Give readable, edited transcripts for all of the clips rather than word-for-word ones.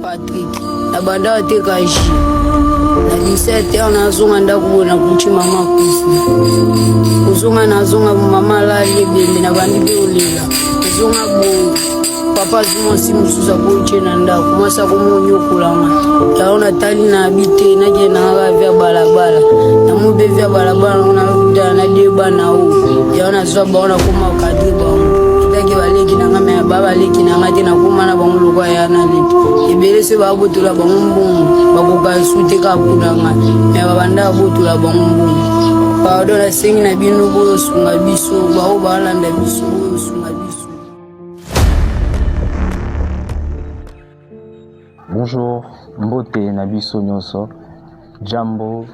Patrick, na banda te kaji. Na 17 ans nazonga ndako na kuchi mama kusi. Kuzonga nazonga mama la yebembe na bandi be olela. Kuzonga bo papa zuma simusuza boche na ndako masa komonyo kulanga. Yaona tali na habite na je na ga vya balabala. Na mube vya balabala na ruda na deba na u. Yaona zwa baona koma kadiba. Taki baleki na ngame baba leki na ngati na kuma na bangu lokwa ya na leki ebele se ba botula bangu mbungu bakoka sute ka kunanga me babanda botula bangu mbungu ba dola sengi na binu bo sunga biso ba o balanda biso sunga biso. Bonjour, mbote na biso nyoso jambo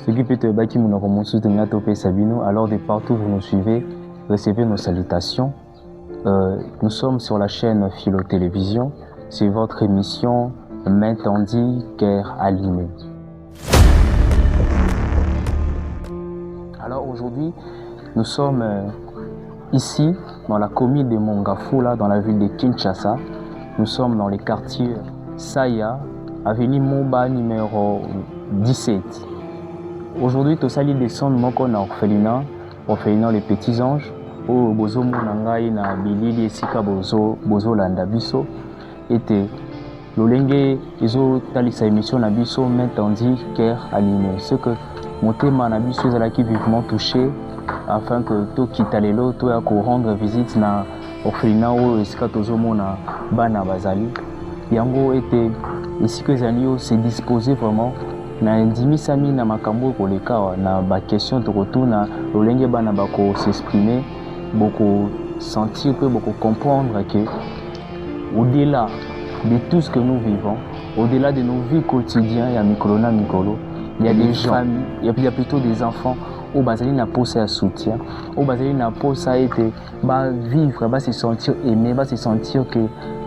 ce qui peut te baki munoko monsu tenga topé sabino alors de partout vous nous suivez. Recevez nos salutations. Nous sommes sur la chaîne Philo Télévision. C'est votre émission Main tendue, cœur allumé. Alors aujourd'hui, nous sommes ici dans la commune de Mongafula, dans la ville de Kinshasa. Nous sommes dans le quartier Saya, avenue Moba numéro 17. Aujourd'hui, tout ça, il descend moko na orphelinat les petits anges. O bozo monangai na bilili esika bozo landa biso ete lolenge ezo talisa émission na biso main tendue cœur allumé ce que motema na biso ezalaki vivement touché afin que to kita lelo to ya ko rendre visite na orphelinat o esika tozomona bana bazali yango ete esika ezali yo se disposer vraiment na ndimisami na makambo koleka na ba question tokotuna lolenge bana bako s'exprimer beaucoup sentir que beaucoup comprendre que au-delà de tout ce que nous vivons, au-delà de nos vies quotidiennes, il y a Mikolona Mikolo, il y a des familles, il y a plutôt des enfants au Bazali n'a pas ça soutien, au Bazali n'a pas ça été vivre, va se sentir aimé, va se sentir que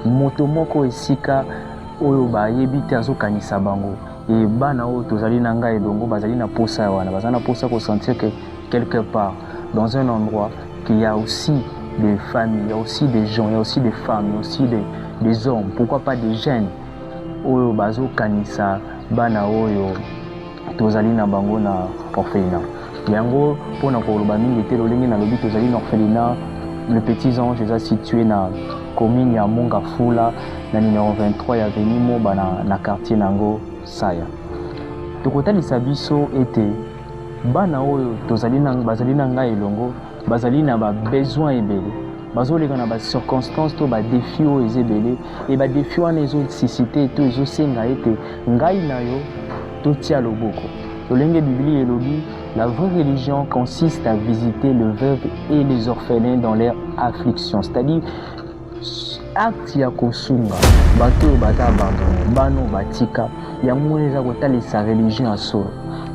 motomoko esika oyo ba yebite azo kanisa bango et bana o tozali nanga edongo Bazali n'a pas ça wana, Bazali n'a pas ça ko sentir que quelque part dans un endroit qu'il y a aussi des familles, il y a aussi des gens, il y a aussi des femmes, il y a aussi des hommes, pourquoi pas des jeunes oyo bazo kanisa bana oyo tozali na bango na orphelinat. Yango pona koloba mingi te lolenge na lobi tozali na orphelinat le petit ange est situé na commune ya Mongafula na numéro 23 ya avenue Moba na quartier nango Saya. Tokotalisa biso ete bana oyo tozali na bazali na ngai elongo bazali na ba besoin ebele bazoleka na ba circonstances to ba défi o ezebele et ba défi wana ezo nécessité to ezo senga ete ngai na yo to tia loboko lolenge biblia elobi la vraie religion consiste à visiter le veuve et les orphelins dans leur affliction, c'est-à-dire acte ya kosunga bato bata abandonné bano batika yango eza kotalisa religion ya solo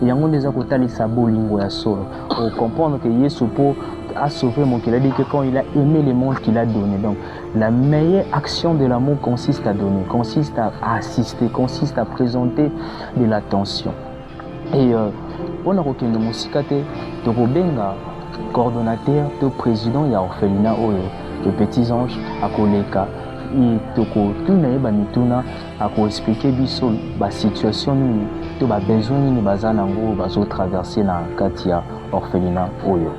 yango eza kotalisa bolingo ya solo pour comprendre que Yesu po a sauvé mon qu'il a dit que quand il a aimé le monde qu'il a donné. Donc la meilleure action de l'amour consiste à donner, consiste à assister, consiste à présenter de l'attention. Et on a reconnu le musikate de Robenga coordonnateur de président ya orphelinat oyo les petits anges à koleka et toko tuna yeba mituna à ko expliquer biso ba situation nini to ba besoin nini bazana ngo bazo traverser na katia orphelinat oyo.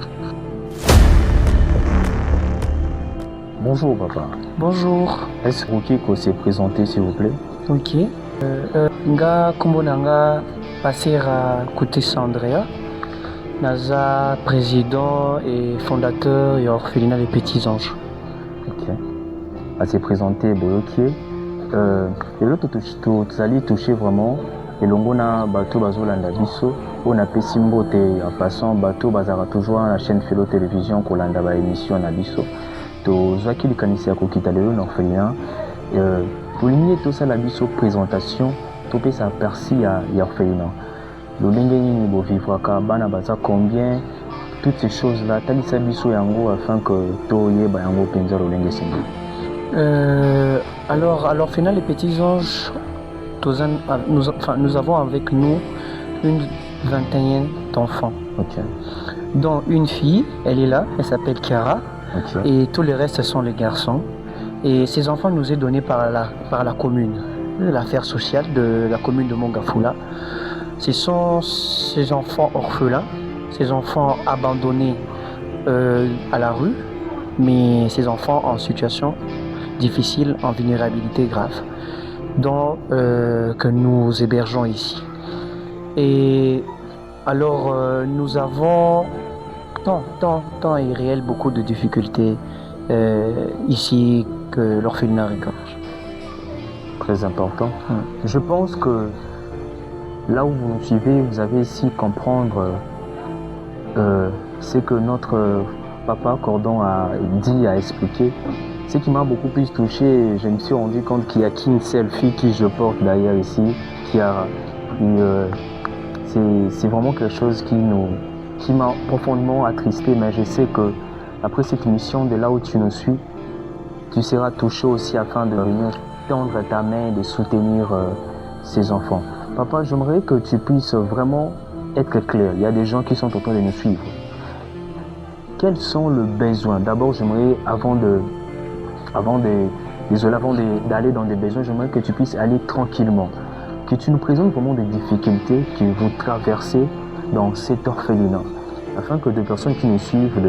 Bonjour papa. Bonjour. Est-ce que vous pouvez se présenter s'il vous plaît? Ok. Nga kombonanga passer à côté Sandrea. Naza président et fondateur et orphelinat les petits anges. Ok. À se présenter Boyokie. Et l'autre tout allez toucher vraiment et l'ongona bateau bazolanda biso on a pesimbote en passant bateau bazara toujours la chaîne Philo Télévision kolanda ba émission na biso. Tozwaki likanisi ya kokita lelo na orphelinat tolingi tosala biso présentation topesa aperçu ya orphelinat lolenge nini bovivwaka bana baza combien toutes ces choses là talisa biso yango afin que toyeba yango mpenza lolenge sengi. Alors à l'orphelinat les petits anges nous avons avec nous une vingtaine d'enfants. Ok. Dont une fille, elle est là, elle s'appelle Chiara, Ok. et tous les restes sont les garçons. Et ces enfants nous est donné par la commune, l'affaire sociale de la commune de Mongafula. Ce sont ces enfants orphelins, ces enfants abandonnés à la rue, mais ces enfants en situation difficile, en vulnérabilité grave, que nous hébergeons ici. Et alors, nous avons tant et réel beaucoup de difficultés ici que l'orphelinat regorge. Très important. Je pense que là où vous nous suivez, vous avez ici comprendre ce que notre papa Cordon a dit, a expliqué. Ce qui m'a beaucoup plus touché, je me suis rendu compte qu'il n'y a qu'une seule fille qui je porte d'ailleurs ici, qui a c'est vraiment quelque chose qui m'a profondément attristé, mais je sais que après cette mission, de là où tu nous suis, tu seras touché aussi afin de venir tendre ta main et de soutenir ces enfants. Papa, j'aimerais que tu puisses vraiment être clair. Il y a des gens qui sont en train de nous suivre. Quels sont les besoins? D'abord, j'aimerais, avant d'aller dans des besoins, j'aimerais que tu puisses aller tranquillement. Que tu nous présentes vraiment des difficultés que vous traversez dans cet orphelinat, afin que des personnes qui nous suivent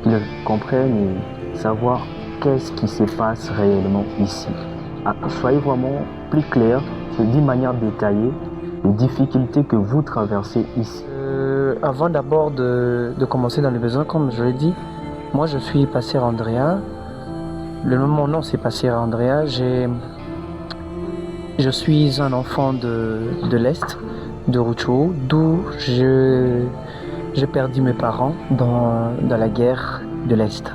qu'ils comprennent et savoir qu'est-ce qui se passe réellement ici. Soyez vraiment plus clair, d'une manière détaillée, les difficultés que vous traversez ici. Avant d'abord de commencer dans les besoins, comme je l'ai dit, moi je suis Pasteur Andrea. Mon nom c'est Pasteur Andrea. Je suis un enfant de l'Est, de Rutshuru, d'où j'ai perdu mes parents dans la guerre de l'Est.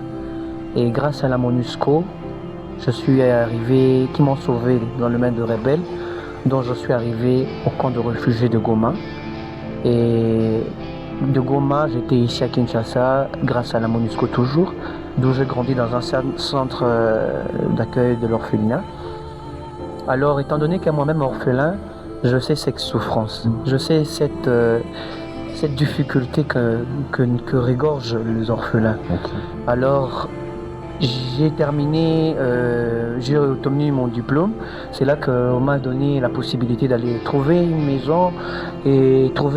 Et grâce à la MONUSCO, je suis arrivé, qui m'ont sauvé dans le main de rebelles, dont je suis arrivé au camp de réfugiés de Goma. Et de Goma, j'étais ici à Kinshasa, grâce à la MONUSCO toujours, d'où j'ai grandi dans un centre d'accueil de l'orphelinat. Alors, étant donné qu'à moi-même orphelin, je sais cette souffrance, je sais cette difficulté que regorgent les orphelins. Okay. Alors, j'ai terminé, j'ai obtenu mon diplôme. C'est là qu'on m'a donné la possibilité d'aller trouver une maison et trouver